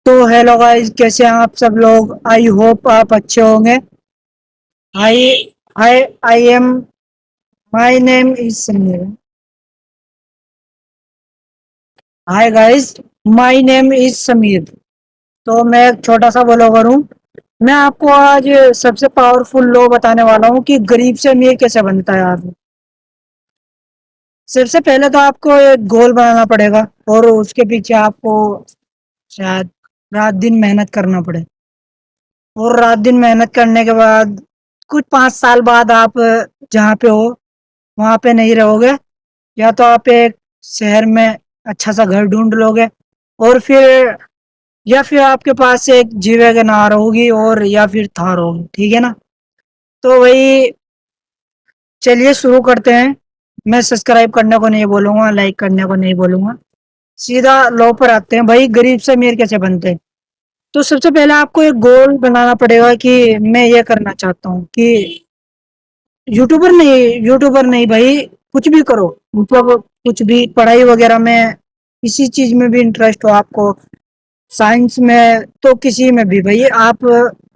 तो hello guys, कैसे हैं आप सब लोग। आई होप आप अच्छे होंगे। I I I am my name is Sameer. Hi guys, my name is Sameer. तो मैं एक छोटा सा ब्लॉगर हूँ। मैं आपको आज सबसे पावरफुल लॉ बताने वाला हूँ कि गरीब से अमीर कैसे बनता है आदमी। सबसे पहले तो आपको एक गोल बनाना पड़ेगा और उसके पीछे आपको शायद रात दिन मेहनत करना पड़े। और रात दिन मेहनत करने के बाद कुछ 5 साल बाद आप जहाँ पे हो वहाँ पे नहीं रहोगे। या तो आप एक शहर में अच्छा सा घर ढूंढ लोगे, और फिर या फिर आपके पास एक जी वैगन आर होगी और या फिर थार होगी, ठीक है ना। तो वही, चलिए शुरू करते हैं। मैं सब्सक्राइब करने को नहीं बोलूँगा, लाइक करने को नहीं बोलूँगा। सीधा लो पर आते हैं भाई, गरीब से अमीर कैसे बनते हैं। तो सबसे पहले आपको एक गोल बनाना पड़ेगा कि मैं ये करना चाहता हूँ कि यूट्यूबर नहीं भाई, कुछ भी करो। मतलब कुछ भी, पढ़ाई वगैरह में, किसी चीज में भी इंटरेस्ट हो आपको, साइंस में तो किसी में भी भाई, आप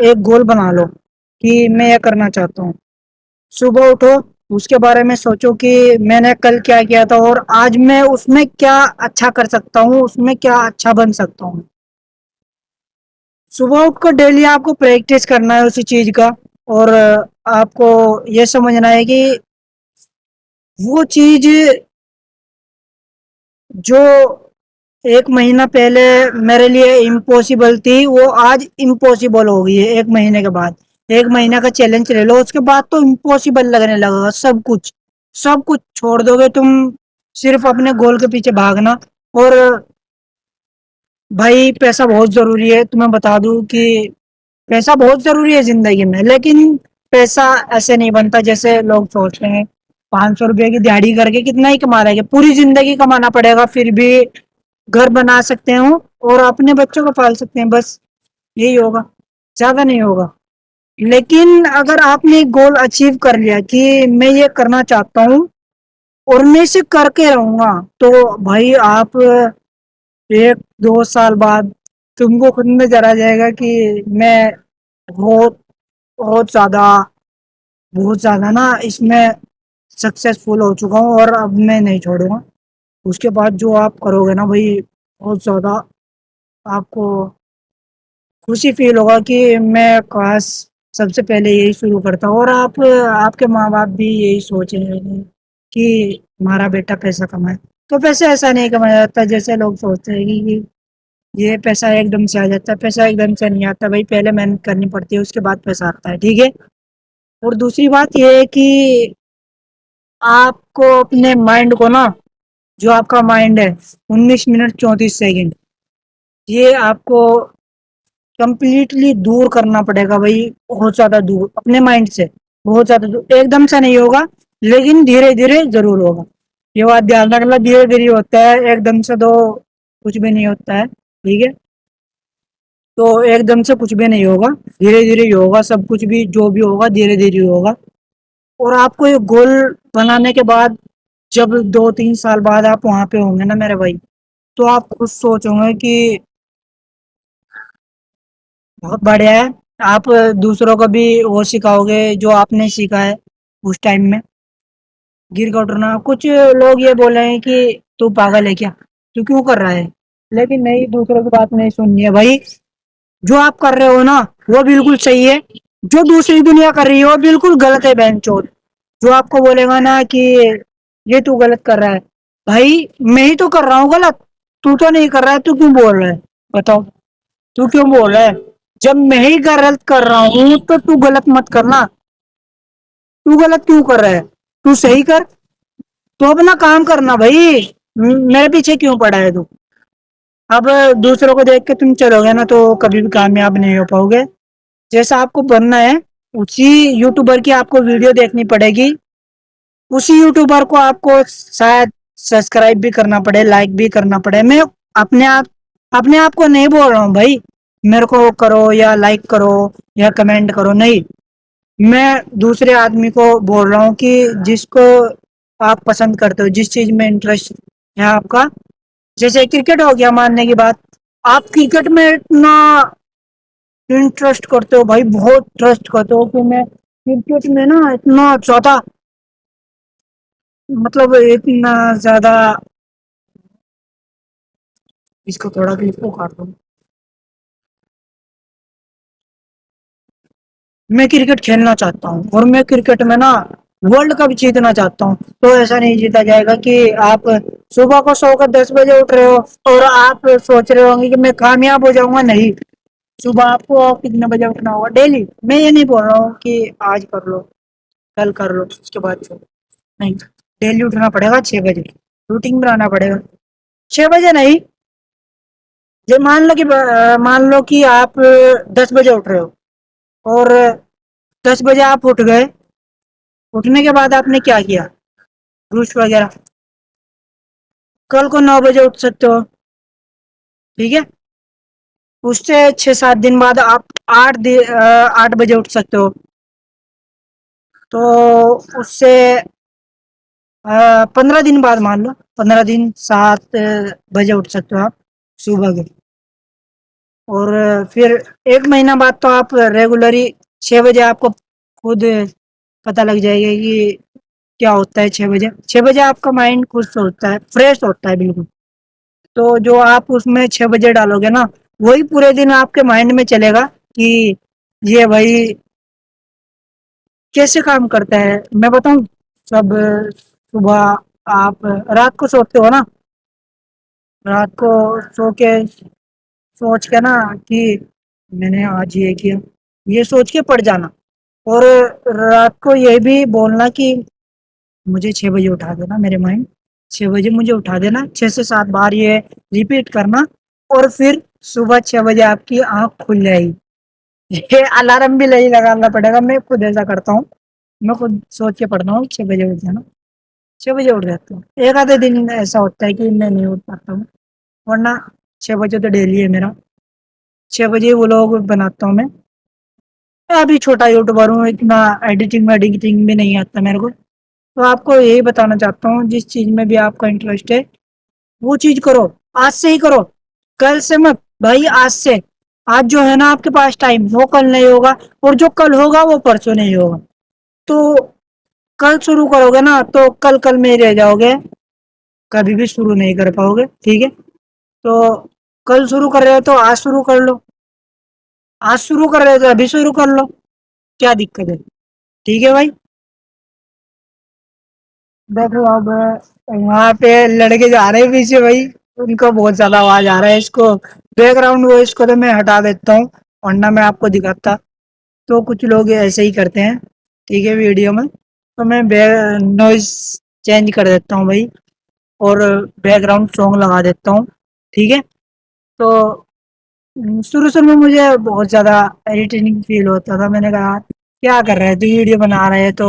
एक गोल बना लो कि मैं ये करना चाहता हूँ। सुबह उठो, उसके बारे में सोचो कि मैंने कल क्या किया था और आज मैं उसमें क्या अच्छा कर सकता हूँ, उसमें क्या अच्छा बन सकता हूँ। सुबह उठकर डेली आपको प्रैक्टिस करना है उसी चीज का। और आपको ये समझना है कि वो चीज जो एक महीना पहले मेरे लिए इम्पॉसिबल थी, वो आज इम्पॉसिबल हो गई है एक महीने के बाद। एक महीने का चैलेंज ले लो, उसके बाद तो इम्पॉसिबल लगने लगेगा सब कुछ। सब कुछ छोड़ दोगे तुम, सिर्फ अपने गोल के पीछे भागना। और भाई पैसा बहुत जरूरी है, तुम्हें बता दूं कि पैसा बहुत जरूरी है जिंदगी में। लेकिन पैसा ऐसे नहीं बनता जैसे लोग सोचते हैं। 500 रुपये की दिहाड़ी करके कितना ही कमा लेंगे, पूरी जिंदगी कमाना पड़ेगा फिर भी घर बना सकते हो और अपने बच्चों को पाल सकते हैं, बस यही होगा, ज्यादा नहीं होगा। लेकिन अगर आपने एक गोल अचीव कर लिया कि मैं ये करना चाहता हूँ और मैं इसे करके रहूंगा, तो भाई आप 1-2 साल बाद तुमको खुद में जरा जाएगा कि मैं बहुत बहुत ज्यादा बहुत ज्यादा ना इसमें सक्सेसफुल हो चुका हूँ और अब मैं नहीं छोड़ूंगा। उसके बाद जो आप करोगे ना भाई, बहुत ज्यादा आपको खुशी फील होगा कि मैं काश सबसे पहले यही शुरू करता। और आप, आपके माँ बाप भी यही सोचेंगे कि हमारा बेटा पैसा कमाए। तो पैसे ऐसा नहीं कमाया जाता जैसे लोग सोचते हैं कि ये पैसा एकदम से आ जाता है। पैसा एकदम से नहीं आता भाई, पहले मेहनत करनी पड़ती है, उसके बाद पैसा आता है, ठीक है। और दूसरी बात ये है कि आपको अपने माइंड को ना, जो आपका माइंड है, 19 मिनट 34 सेकंड, ये आपको कंप्लीटली दूर करना पड़ेगा भाई। बहुत ज्यादा दूर अपने माइंड से, बहुत ज्यादा दूर। एकदम से नहीं होगा, लेकिन धीरे धीरे जरूर होगा। ये बात ध्यान रखना, धीरे धीरे होता है, एकदम से तो कुछ भी नहीं होता है, ठीक है। तो एकदम से कुछ भी नहीं होगा, धीरे धीरे ही होगा सब कुछ भी, जो भी होगा धीरे धीरे होगा। और आपको ये गोल बनाने के बाद, जब 2-3 साल बाद आप वहां पे होंगे ना मेरे भाई, तो आप खुद सोचोगे कि बहुत बढ़िया है। आप दूसरों को भी वो सिखाओगे जो आपने सीखा है उस टाइम में। गिर का उठना, कुछ लोग ये बोल रहे हैं कि तू पागल है क्या, तू क्यों कर रहा है। लेकिन नहीं, दूसरों की बात नहीं सुननी है भाई। जो आप कर रहे हो ना, वो बिल्कुल सही है। जो दूसरी दुनिया कर रही है वो बिल्कुल गलत है बेंचोद। जो आपको बोलेगा ना कि ये तू गलत कर रहा है, भाई मैं ही तो कर रहा हूँ गलत, तू तो नहीं कर रहा है, तू क्यों बोल रहा है। बताओ, तू क्यों बोल रहा है। जब मैं ही गलत कर रहा हूँ तो तू गलत मत करना। तू गलत क्यों कर रहा है, तू सही कर। तो अपना काम करना भाई, मेरे पीछे क्यों पड़ा है तू। अब दूसरों को देख के तुम चलोगे ना तो कभी भी कामयाब नहीं हो पाओगे। जैसा आपको बनना है, उसी यूट्यूबर की आपको वीडियो देखनी पड़ेगी। उसी यूट्यूबर को आपको शायद सब्सक्राइब भी करना पड़े, लाइक भी करना पड़े। मैं अपने आप अपने आप को नहीं बोल रहा हूँ भाई मेरे को करो या लाइक करो या कमेंट करो, नहीं। मैं दूसरे आदमी को बोल रहा हूँ कि जिसको आप पसंद करते हो, जिस चीज में इंटरेस्ट है आपका। जैसे क्रिकेट हो गया, मानने की बात, आप क्रिकेट में इतना इंटरेस्ट करते हो भाई, बहुत ट्रस्ट करते हो कि मैं क्रिकेट में ना इतना ज्यादा, मतलब इतना ज्यादा। इसको थोड़ा क्लिप को काट दो। मैं क्रिकेट खेलना चाहता हूँ और मैं क्रिकेट में ना वर्ल्ड कप जीतना चाहता हूँ। तो ऐसा नहीं जीता जाएगा कि आप सुबह को सोकर 10 बजे उठ रहे हो और आप सोच रहे होंगे कि मैं कामयाब हो जाऊंगा। नहीं, सुबह आपको कितने बजे उठना होगा डेली। मैं ये नहीं बोल रहा हूँ कि आज कर लो, कल कर लो, उसके बाद छोड़ो। नहीं, डेली उठना पड़ेगा 6 बजे, रूटीन बनाना पड़ेगा। 6 बजे नहीं, ये मान लो कि आप 10 बजे उठ रहे हो और 10 बजे आप उठ गए। उठने के बाद आपने क्या किया, ब्रश वगैरह, कल को 9 बजे उठ सकते हो। ठीक है, उससे 6-7 दिन बाद आप 8 बजे उठ सकते हो। तो उससे 15 दिन बाद मान लो, 15 दिन 7 बजे उठ सकते हो आप सुबह के। और फिर 1 महीना बाद तो आप रेगुलरली 6 बजे, आपको खुद पता लग जाएगा कि क्या होता है 6 बजे। 6 बजे आपका माइंड खुश होता है, फ्रेश होता है बिल्कुल। तो जो आप उसमें 6 बजे डालोगे ना, वही पूरे दिन आपके माइंड में चलेगा कि ये भाई कैसे काम करता है। मैं बताऊं, सब सुबह आप रात को सोते हो ना, रात को सो के सोच के ना कि मैंने आज ये किया, ये सोच के पड़ जाना। और रात को ये भी बोलना कि मुझे 6 बजे उठा देना, मेरे माइंड 6 बजे मुझे उठा देना, 6 से 7 बार ये रिपीट करना। और फिर सुबह 6 बजे आपकी आंख खुल जाएगी। ये अलार्म भी नहीं लगाना पड़ेगा, मैं खुद ऐसा करता हूँ। मैं खुद सोच के पढ़ता हूँ 6 बजे उठ जाना, 6 बजे उठ जाता हूँ। एक आधे दिन ऐसा होता है कि मैं नहीं उठ पाता हूँ, वरना 6 बजे तो डेली है मेरा। 6 बजे वो लोग बनाता हूँ मैं अभी छोटा यूट्यूबर हूँ, इतना एडिटिंग वेडिटिंग भी नहीं आता मेरे को। तो आपको यही बताना चाहता हूँ, जिस चीज में भी आपका इंटरेस्ट है वो चीज करो, आज से ही करो, कल से मत भाई, आज से। आज जो है ना आपके पास टाइम, वो कल नहीं होगा, और जो कल होगा वो परसों नहीं होगा। तो कल शुरू करोगे ना तो कल कल में ही रह जाओगे, कभी भी शुरू नहीं कर पाओगे। ठीक है, तो कल शुरू कर रहे हो तो आज शुरू कर लो, आज शुरू कर रहे हो तो अभी शुरू कर लो, क्या दिक्कत है। ठीक है भाई। देखो अब वहाँ पे लड़के जा रहे हैं पीछे भाई, उनको बहुत ज्यादा आवाज आ रहा है। इसको बैकग्राउंड वॉइस को तो मैं हटा देता हूँ, वरना मैं आपको दिखाता। तो कुछ लोग ऐसे ही करते हैं, ठीक है, वीडियो में। तो मैं नॉइस चेंज कर देता हूँ भाई, और बैकग्राउंड सॉन्ग लगा देता हूँ। ठीक है, तो शुरू शुरू में मुझे बहुत ज़्यादा इरिटेटिंग फील होता था। मैंने कहा क्या कर रहे हैं, तू वीडियो बना रहे हैं तो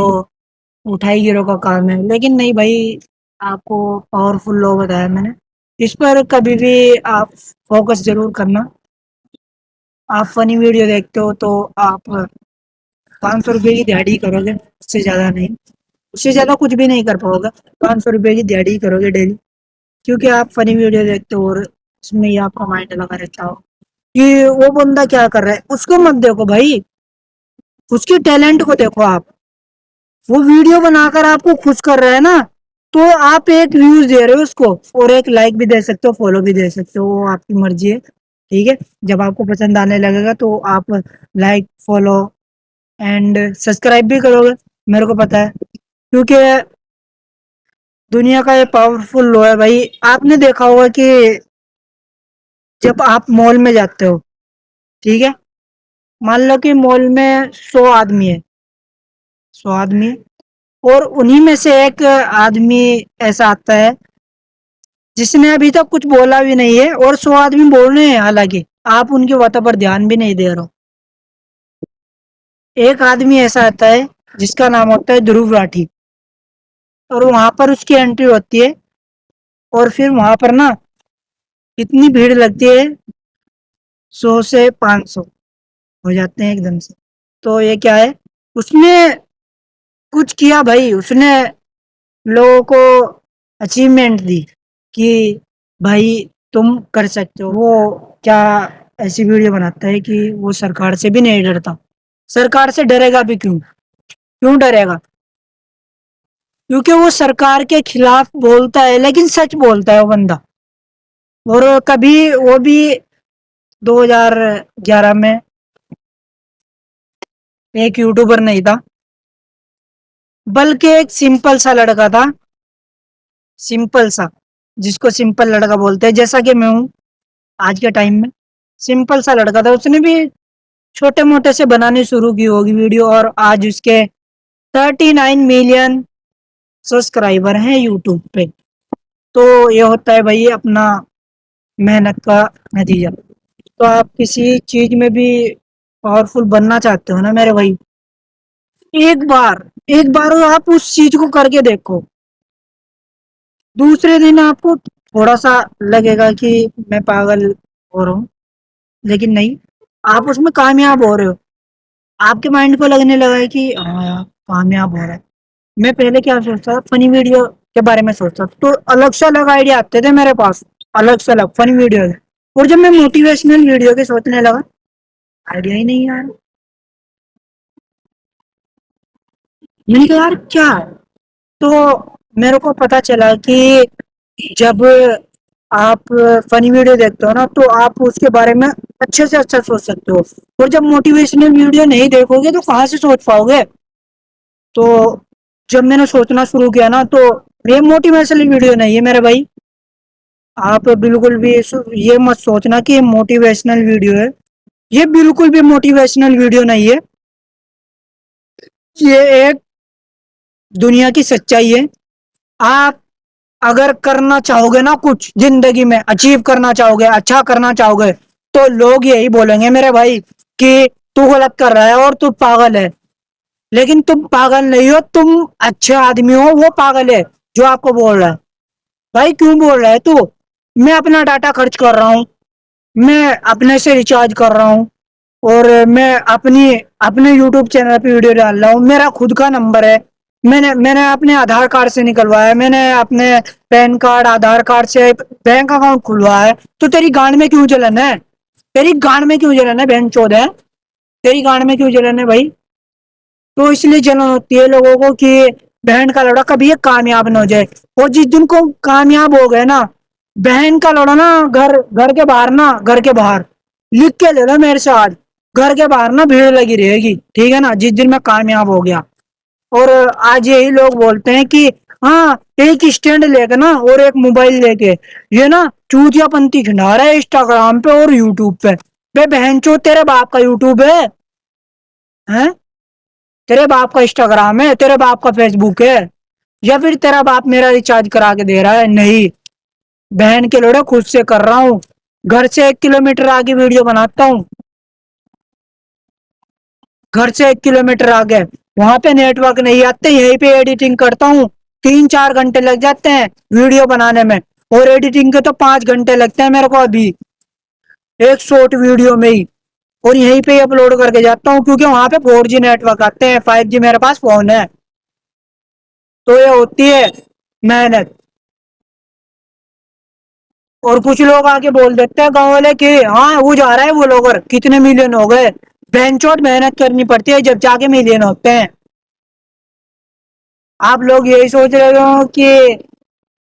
उठाई गिरो का काम है। लेकिन नहीं भाई, आपको पावरफुल लॉ बताया मैंने, इस पर कभी भी आप फोकस जरूर करना। आप फनी वीडियो देखते हो तो आप 500 रुपये की दिहाड़ी करोगे, उससे ज़्यादा नहीं, उससे ज़्यादा कुछ भी नहीं कर पाओगे। 500 रुपये की दिहाड़ी करोगे डेली, क्योंकि आप फनी वीडियो देखते हो और उसमें ही आपका माइंड लगा रहता हो कि वो बंदा क्या कर रहा है। उसको मत देखो भाई, उसके टैलेंट को देखो आप। वो वीडियो बनाकर आपको खुश कर रहा है ना, तो आप एक व्यूज दे रहे हो उसको, और एक लाइक भी दे सकते हो, फॉलो भी दे सकते हो, वो आपकी मर्जी है। ठीक है, जब आपको पसंद आने लगेगा तो आप लाइक, फॉलो एंड सब्सक्राइब भी करोगे, मेरे को पता है। क्योंकि दुनिया का ये पावरफुल लो है भाई। आपने देखा होगा कि जब आप मॉल में जाते हो, ठीक है, मान लो कि मॉल में 100 आदमी है, 100 आदमी है, और उन्हीं में से एक आदमी ऐसा आता है जिसने अभी तक कुछ बोला भी नहीं है, और 100 आदमी बोल रहे हैं, हालांकि आप उनकी बातों पर ध्यान भी नहीं दे रहे हो। एक आदमी ऐसा आता है जिसका नाम होता है ध्रुव राठी, और वहां पर उसकी एंट्री होती है, और फिर वहां पर ना इतनी भीड़ लगती है, 100 से 500 हो जाते हैं एकदम से। तो ये क्या है, उसने कुछ किया भाई, उसने लोगों को अचीवमेंट दी कि भाई तुम कर सकते हो। वो क्या ऐसी वीडियो बनाता है कि वो सरकार से भी नहीं डरता। सरकार से डरेगा भी क्यों? क्यों डरेगा? क्योंकि वो सरकार के खिलाफ बोलता है लेकिन सच बोलता है वो बंदा। और कभी वो भी 2011 में एक यूट्यूबर नहीं था, बल्कि एक सिंपल सा लड़का था। सिंपल सा, जिसको सिंपल लड़का बोलते हैं, जैसा कि मैं हूँ आज के टाइम में। सिंपल सा लड़का था, उसने भी छोटे मोटे से बनानी शुरू की होगी वीडियो, और आज उसके 39 मिलियन सब्सक्राइबर हैं यूट्यूब पे। तो ये होता है भाई अपना मेहनत का नतीजा। तो आप किसी चीज में भी पावरफुल बनना चाहते हो ना मेरे भाई, एक बार एक बार आप उस चीज को करके देखो। दूसरे दिन आपको थोड़ा सा लगेगा कि मैं पागल हो रहा हूँ, लेकिन नहीं, आप उसमें कामयाब हो रहे हो। आपके माइंड को लगने लगा है कि हाँ यार, कामयाब हो रहा है। मैं पहले क्या सोचता था, फनी वीडियो के बारे में सोचता था, तो अलग से अलग आइडिया आते थे मेरे पास, अलग से अलग फनी वीडियो के। और जब मैं मोटिवेशनल वीडियो के सोचने लगा, आइडिया ही नहीं यार। मैंने कहा यार क्या है? तो मेरे को पता चला कि जब आप फनी वीडियो देखते हो ना, तो आप उसके बारे में अच्छे से अच्छा सोच सकते हो। और जब मोटिवेशनल वीडियो नहीं देखोगे तो कहाँ से सोच पाओगे? तो जब मैंने सोचना शुरू किया ना, तो ये मोटिवेशनल वीडियो नहीं है मेरे भाई। आप बिल्कुल भी ये मत सोचना कि ये मोटिवेशनल वीडियो है। ये बिल्कुल भी मोटिवेशनल वीडियो नहीं है। ये एक दुनिया की सच्चाई है। आप अगर करना चाहोगे ना, कुछ जिंदगी में अचीव करना चाहोगे, अच्छा करना चाहोगे, तो लोग यही बोलेंगे मेरे भाई कि तू गलत कर रहा है और तू पागल है। लेकिन तुम पागल नहीं हो, तुम अच्छे आदमी हो, वो पागल है जो आपको बोल रहा है। भाई क्यों बोल रहा है तू? मैं अपना डाटा खर्च कर रहा हूँ, मैं अपने से रिचार्ज कर रहा हूँ, और मैं अपनी अपने यूट्यूब चैनल पे वीडियो डाल रहा हूँ। मेरा खुद का नंबर है, मैंने मैंने अपने आधार कार्ड से निकलवाया, मैंने अपने पैन कार्ड आधार कार्ड से बैंक अकाउंट खुलवाया है। तो तेरी गांड में क्यों जलन है? तेरी गांड में क्यों जलन है बहन चौध है? तेरी गांड में क्यों जलन है भाई? तो इसलिए जलन होती है लोगों को कि बहन का लौड़ा कभी ये कामयाब ना हो जाए। और जिस दिन को कामयाब हो गए ना, बहन का लौड़ा ना, घर घर के बाहर ना, घर के बाहर लिख के ले लो मेरे से आज, घर के बाहर ना भीड़ लगी रहेगी, ठीक है ना, जिस दिन मैं कामयाब हो गया। और आज यही लोग बोलते हैं कि हाँ, एक स्टैंड लेके ना और एक मोबाइल लेके ये ना चूतियापंती खिंडा रहा है इंस्टाग्राम पे और यूट्यूब पे। बे बहन चो, तेरे बाप का यूट्यूब है? हैं? तेरे बाप का इंस्टाग्राम है, तेरे बाप का फेसबुक है, या फिर तेरा बाप मेरा रिचार्ज करा के दे रहा है? नहीं, बहन के लोड़े खुद से कर रहा हूँ। घर से 1 किलोमीटर आगे वीडियो बनाता हूँ, घर से 1 किलोमीटर आगे, वहां पे नेटवर्क नहीं आते, यहीं पे एडिटिंग करता हूँ। 3-4 घंटे लग जाते हैं वीडियो बनाने में, और एडिटिंग के तो 5 घंटे लगते हैं मेरे को अभी, एक शॉर्ट वीडियो में ही। और यहीं पे अपलोड करके जाता हूँ, क्योंकि वहां पे 4G नेटवर्क आते हैं, 5G मेरे पास फोन है। तो ये होती है मेहनत। और कुछ लोग आके बोल देते हैं गाँव वाले कि हाँ वो जा रहा है, वो लोग कितने मिलियन हो गए। बेंचोट मेहनत करनी पड़ती है जब जाके मिलियन होते हैं। आप लोग यही सोच रहे हो कि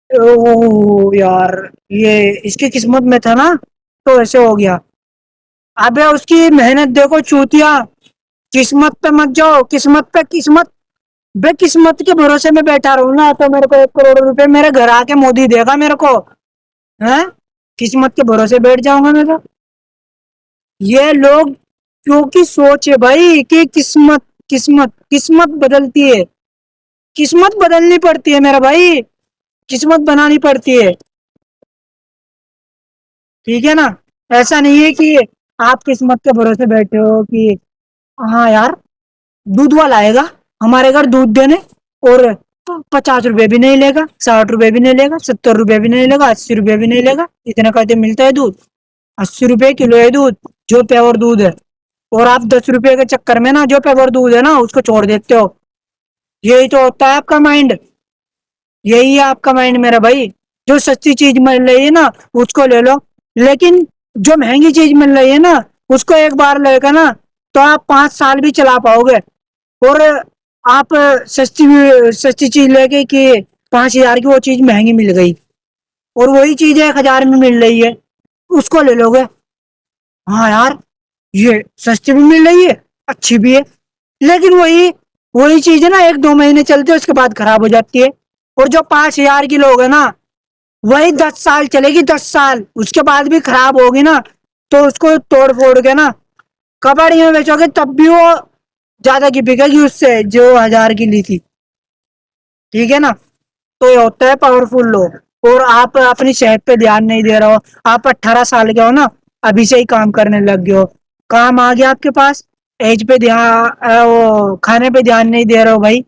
ओ यार, ये इसकी किस्मत में था ना, तो ऐसे हो गया। अबे उसकी मेहनत देखो चूतिया। किस्मत पे मत जाओ, किस्मत पे किस्मत, बे किस्मत के भरोसे में बैठा रहूं ना, तो मेरे को 1 करोड़ रुपए मेरे घर आके मोदी देगा मेरे को, है? किस्मत के भरोसे बैठ जाऊंगा मैं तो? ये लोग क्योंकि सोच है भाई कि किस्मत, किस्मत किस्मत बदलती है, किस्मत बदलनी पड़ती है मेरा भाई, किस्मत बनानी पड़ती है, ठीक है ना? ऐसा नहीं है कि आप किस्मत के भरोसे बैठे हो कि हाँ यार, दूध वाला आएगा हमारे घर दूध देने, और 50 रुपए भी नहीं लेगा, 60 रुपए भी नहीं लेगा, 70 रुपए भी नहीं लेगा, 80 रुपए भी नहीं लेगा। इतने कहते मिलता है दूध? 80 रुपए किलो है दूध, जो प्योर दूध है। और आप 10 रुपए के चक्कर में ना जो प्योर दूध है ना उसको छोड़ देते हो। यही तो होता है आपका माइंड, यही है आपका माइंड मेरा भाई। जो सस्ती चीज मिल रही है ना उसको ले लो, लेकिन जो महंगी चीज मिल रही है ना उसको एक बार लेकर ना तो आप 5 साल भी चला पाओगे। और आप सस्ती चीज लेके कि 5 हजार की वो चीज महंगी मिल गई और वही चीज 1 हजार में मिल रही है, उसको ले लोगे। हाँ यार, ये सस्ती भी मिल रही है, अच्छी भी है, लेकिन वही वही चीज है ना 1-2 महीने चलती है उसके बाद खराब हो जाती है। और जो 5 हजार की लोग है ना वही 10 साल चलेगी, 10 साल उसके बाद भी खराब होगी ना तो उसको तोड़ फोड़ के ना कबाड़ी में बेचोगे तब भी वो ज्यादा की बिकेगी उससे जो 1000 की ली थी। ठीक है ना। तो ये होता है पावरफुल लोग। और आप अपनी सेहत पे ध्यान नहीं दे रहे हो। आप 18 साल के हो ना, अभी से ही काम करने लग गए हो, काम आ गया आपके पास, एज पे ध्यान वो खाने पे ध्यान नहीं दे रहे हो भाई।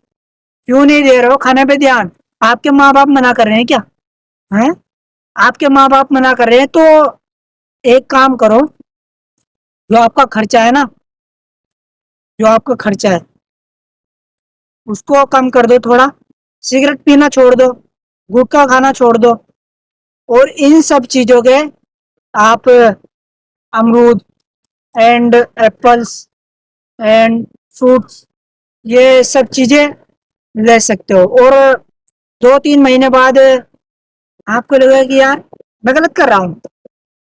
क्यों नहीं दे रहे हो खाने पे ध्यान? आपके माँ बाप मना कर रहे हैं क्या? हैं? आपके माँ बाप मना कर रहे हैं तो एक काम करो, जो आपका खर्चा है ना, जो आपका खर्चा है उसको कम कर दो थोड़ा, सिगरेट पीना छोड़ दो, गुटखा खाना छोड़ दो, और इन सब चीजों के आप अमरूद एंड एप्पल्स एंड फ्रूट्स ये सब चीजें ले सकते हो। और 2-3 महीने बाद आपको लगेगा कि यार मैं गलत कर रहा हूँ।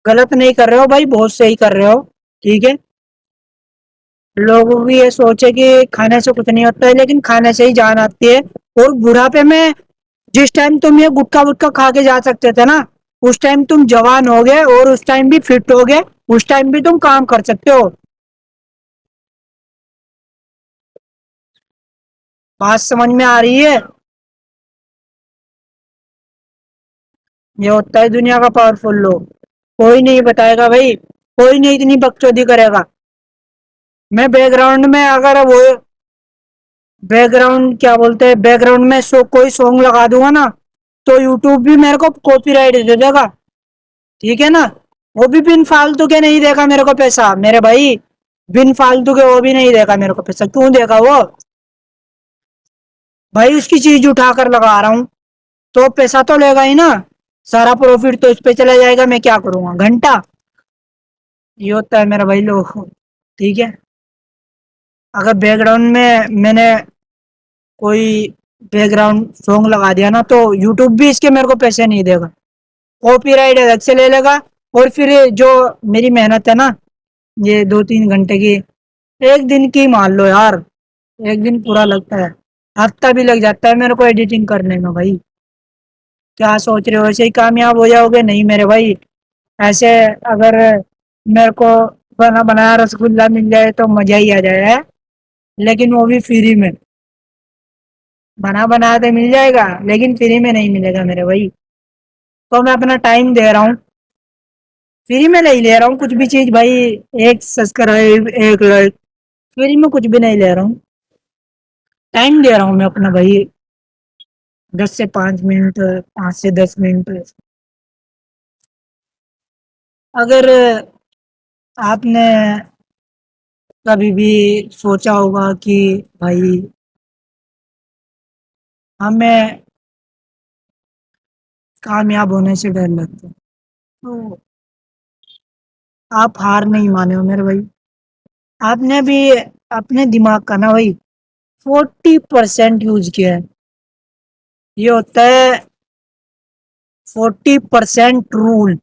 गलत नहीं कर रहे हो भाई, बहुत सही कर रहे हो। ठीक है। लोगों की ये सोच है कि खाने से कुछ नहीं होता है, लेकिन खाने से ही जान आती है। और बुढ़ापे में जिस टाइम तुम ये गुटखा वुटखा खा के जा सकते थे ना, उस टाइम तुम जवान हो गए और उस टाइम भी फिट हो गए, उस टाइम भी तुम काम कर सकते हो। बात समझ में आ रही है? ये होता है दुनिया का पावरफुल लोग। कोई नहीं बताएगा भाई, कोई नहीं इतनी बकचोदी करेगा। मैं बैकग्राउंड में अगर वो बैकग्राउंड क्या बोलते हैं, बैकग्राउंड में कोई सॉन्ग लगा दूंगा ना तो यूट्यूब भी मेरे को कॉपीराइट दे देगा। ठीक है ना। वो भी बिन फालतू के नहीं देगा मेरे को पैसा मेरे भाई, बिन फालतू के वो भी नहीं देगा मेरे को पैसा। क्यों देगा वो? भाई उसकी चीज उठा कर लगा रहा हूँ तो पैसा तो लेगा ही ना। सारा प्रॉफिट तो इस पे चला जाएगा, मैं क्या करूंगा घंटा। ये होता है मेरा भाई लोग। ठीक है। अगर बैकग्राउंड में मैंने कोई बैकग्राउंड सॉन्ग लगा दिया ना तो यूट्यूब भी इसके मेरे को पैसे नहीं देगा, कॉपीराइट अलग से ले लेगा। और फिर जो मेरी मेहनत है ना, ये 2-3 घंटे की, एक दिन की मान लो यार, एक दिन पूरा लगता है, हफ्ता भी लग जाता है मेरे को एडिटिंग करने में भाई। क्या सोच रहे हो ऐसे ही कामयाब हो जाओगे? नहीं मेरे भाई। ऐसे अगर मेरे को बना बनाया रसगुल्ला मिल जाए तो मजा ही आ जाए है? लेकिन वो भी फ्री में। बना बनाया तो मिल जाएगा लेकिन फ्री में नहीं मिलेगा मेरे भाई। तो मैं अपना टाइम दे रहा हूँ, फ्री में नहीं ले रहा हूँ कुछ भी चीज भाई। एक सब्सक्राइब, एक लाइक, फ्री में कुछ भी नहीं ले रहा हूँ। टाइम दे रहा हूँ मैं अपना भाई, 10 से 5 मिनट, 5 से 10 मिनट। अगर आपने कभी भी सोचा होगा कि भाई हमें कामयाब होने से डर लगता है, तो आप हार नहीं माने हो मेरे भाई। आपने भी अपने दिमाग का ना भाई 40% यूज किया है। ये होता है 40% रूल।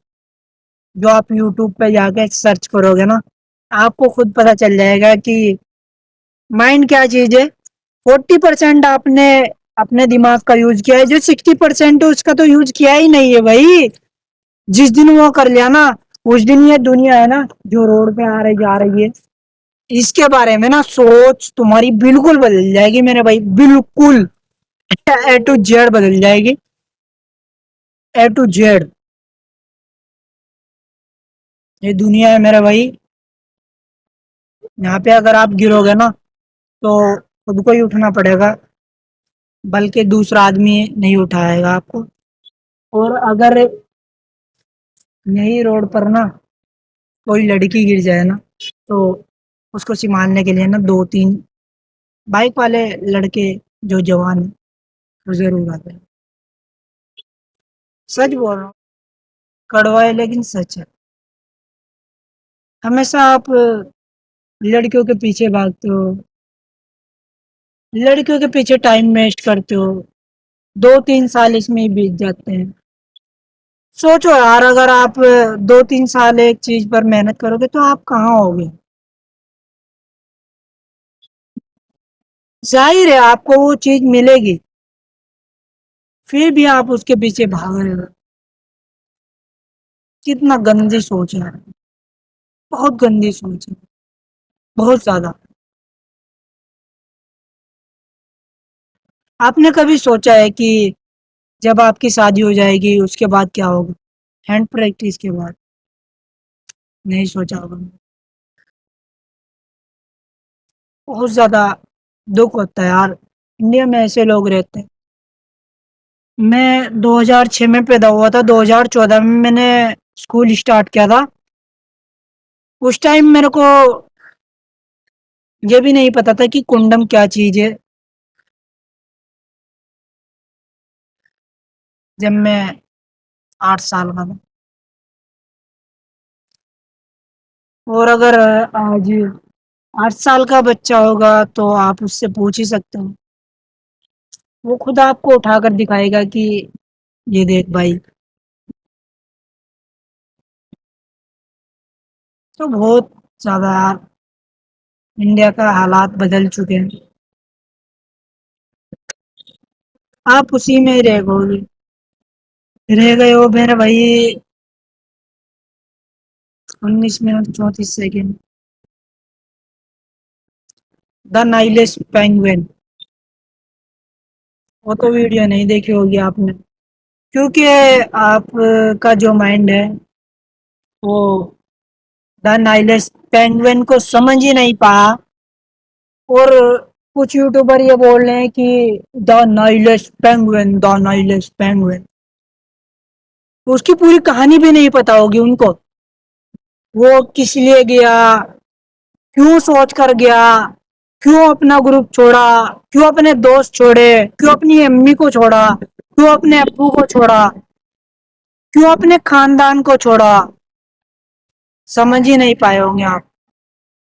जो आप यूट्यूब पे जाके सर्च करोगे ना आपको खुद पता चल जाएगा कि माइंड क्या चीज है। 40% आपने अपने दिमाग का यूज किया है, जो 60% है उसका तो यूज किया ही नहीं है भाई। जिस दिन वो कर लिया ना उस दिन ये दुनिया है ना जो रोड पे आ रही जा रही है इसके बारे में ना सोच तुम्हारी बिल्कुल बदल जाएगी मेरे भाई, बिल्कुल। ए टू जेड बदल जाएगी, ए टू जेड। ये दुनिया है मेरे भाई, यहाँ पे अगर आप गिरोगे ना तो खुद को ही उठना पड़ेगा, बल्कि दूसरा आदमी नहीं उठाएगा आपको। और अगर यही रोड पर ना कोई लड़की गिर जाए ना तो उसको संभालने के लिए ना 2-3 बाइक वाले लड़के जो जवान है वो जरूर आते हैं। सच बोल रहा हूँ। कड़वा है लेकिन सच है। हमेशा आप लड़कियों के पीछे भागते हो, लड़कियों के पीछे टाइम वेस्ट करते हो, 2-3 साल इसमें ही बीत जाते हैं। सोचो यार, अगर आप 2-3 साल एक चीज़ पर मेहनत करोगे तो आप कहाँ होगे? ज़ाहिर है आपको वो चीज़ मिलेगी, फिर भी आप उसके पीछे भाग रहे हो। कितना गंदी सोच है, बहुत गंदी सोच है, बहुत ज़्यादा। आपने कभी सोचा है कि जब आपकी शादी हो जाएगी उसके बाद क्या होगा? हैंड प्रैक्टिस के बाद? नहीं सोचा होगा। बहुत ज़्यादा दुःख होता है यार, इंडिया में ऐसे लोग रहते हैं। मैं 2006 में पैदा हुआ था, 2014 में मैंने स्कूल स्टार्ट किया था। उस टाइम मेरे को ये भी नहीं पता था कि कुंडम क्या चीज़ है, जब मैं 8 साल का था। और अगर आज 8 साल का बच्चा होगा तो आप उससे पूछ ही सकते हो। वो खुद आपको उठाकर दिखाएगा कि ये देख भाई। तो बहुत ज़्यादा यार इंडिया का हालात बदल चुके हैं। आप उसी में ही रह गए, रह गए हो मेरे भाई। 19 मिनट 34 सेकेंड। द नाइलेस पेंगुइन। वो तो वीडियो नहीं देखी होगी आपने, क्योंकि आपका जो माइंड है वो द नाइलेस पेंगुइन को समझ ही नहीं पाया। और कुछ यूट्यूबर ये बोल रहे हैं कि द नाइलेस पेंगुइन, द नाइलेस पेंगुइन। उसकी पूरी कहानी भी नहीं पता होगी उनको। वो किस लिए गया, क्यों सोच कर गया, क्यों अपना ग्रुप छोड़ा, क्यों अपने दोस्त छोड़े, क्यों अपनी अम्मी को छोड़ा, क्यों अपने अब्बू को छोड़ा, क्यों अपने खानदान को छोड़ा, समझ ही नहीं पाए होंगे आप।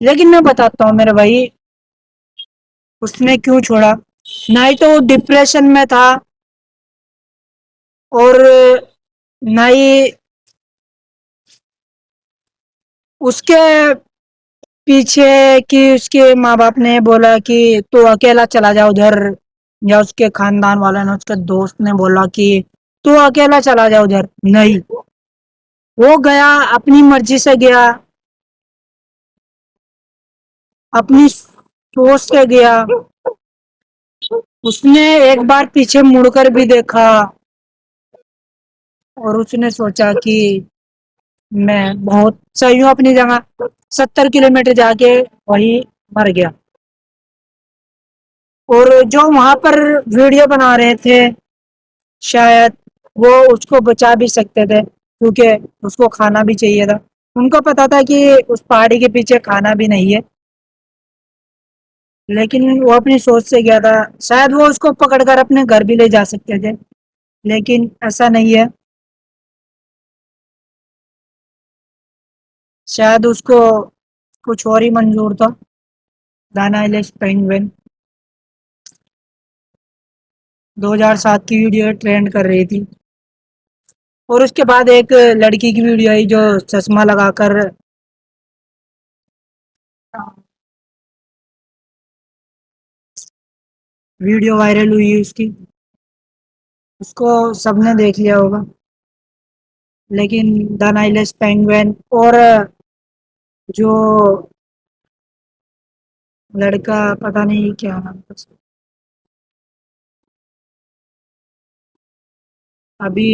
लेकिन मैं बताता हूँ मेरे भाई, उसने क्यों छोड़ा। ना ही तो वो डिप्रेशन में था, और ना ही उसके पीछे कि उसके माँ बाप ने बोला कि तू अकेला चला जा उधर, या उसके खानदान वालों ने, उसके दोस्त ने बोला कि तू अकेला चला जा उधर। नहीं, वो गया, अपनी मर्जी से गया, अपनी सोच से गया। उसने एक बार पीछे मुड़कर भी देखा, और उसने सोचा कि मैं बहुत सही हूँ अपनी जगह। 70 किलोमीटर जाके वही मर गया। और जो वहां पर वीडियो बना रहे थे, शायद वो उसको बचा भी सकते थे, क्योंकि उसको खाना भी चाहिए था। उनको पता था कि उस पहाड़ी के पीछे खाना भी नहीं है, लेकिन वो अपनी सोच से गया था। शायद वो उसको पकड़कर अपने घर भी ले जा सकते थे, लेकिन ऐसा नहीं है। शायद उसको कुछ और ही मंजूर था। दाना इलेक्स पेंगुइन 2007 की वीडियो ट्रेंड कर रही थी। और उसके बाद एक लड़की की वीडियो आई जो चश्मा लगाकर वीडियो वायरल हुई उसकी। उसको सबने देख लिया होगा। लेकिन द नाइलेस पेंगुइन और जो लड़का, पता नहीं क्या नाम था उसका। अभी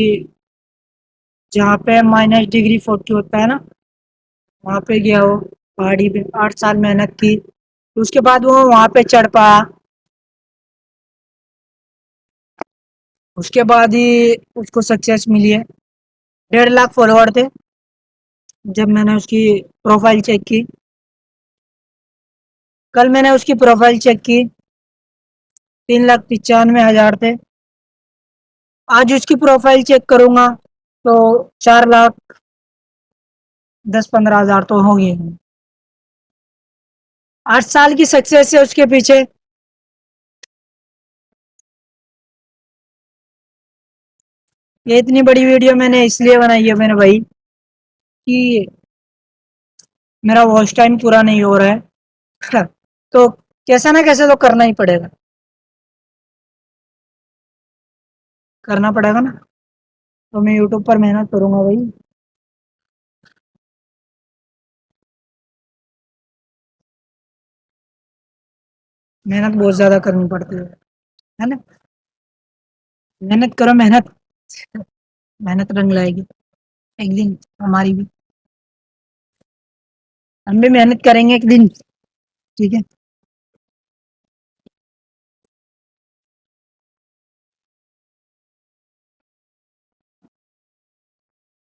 जहाँ पे -डिग्री 40 होता है ना, वहाँ पे गया वो, पहाड़ी पे 8 साल मेहनत की। उसके बाद वो वहाँ पे चढ़ पाया। उसके बाद ही उसको सक्सेस मिली है। 1.5 लाख फॉलोवर थे जब मैंने उसकी प्रोफाइल चेक की। कल मैंने उसकी प्रोफाइल चेक की, 3,95,000 थे। आज उसकी प्रोफाइल चेक करूंगा तो 4,10-15 हज़ार तो हो गए। 8 साल की सक्सेस है उसके पीछे। ये इतनी बड़ी वीडियो मैंने इसलिए बनाई है मेरे भाई कि मेरा वॉच टाइम पूरा नहीं हो रहा है तो कैसा ना कैसे तो करना ही पड़ेगा, करना पड़ेगा ना। तो मैं यूट्यूब पर मेहनत करूंगा भाई। मेहनत बहुत ज्यादा करनी पड़ती है ना। मेहनत करो मेहनत, मेहनत रंग लाएगी एक दिन हमारी भी। हम भी मेहनत करेंगे एक दिन, ठीक है।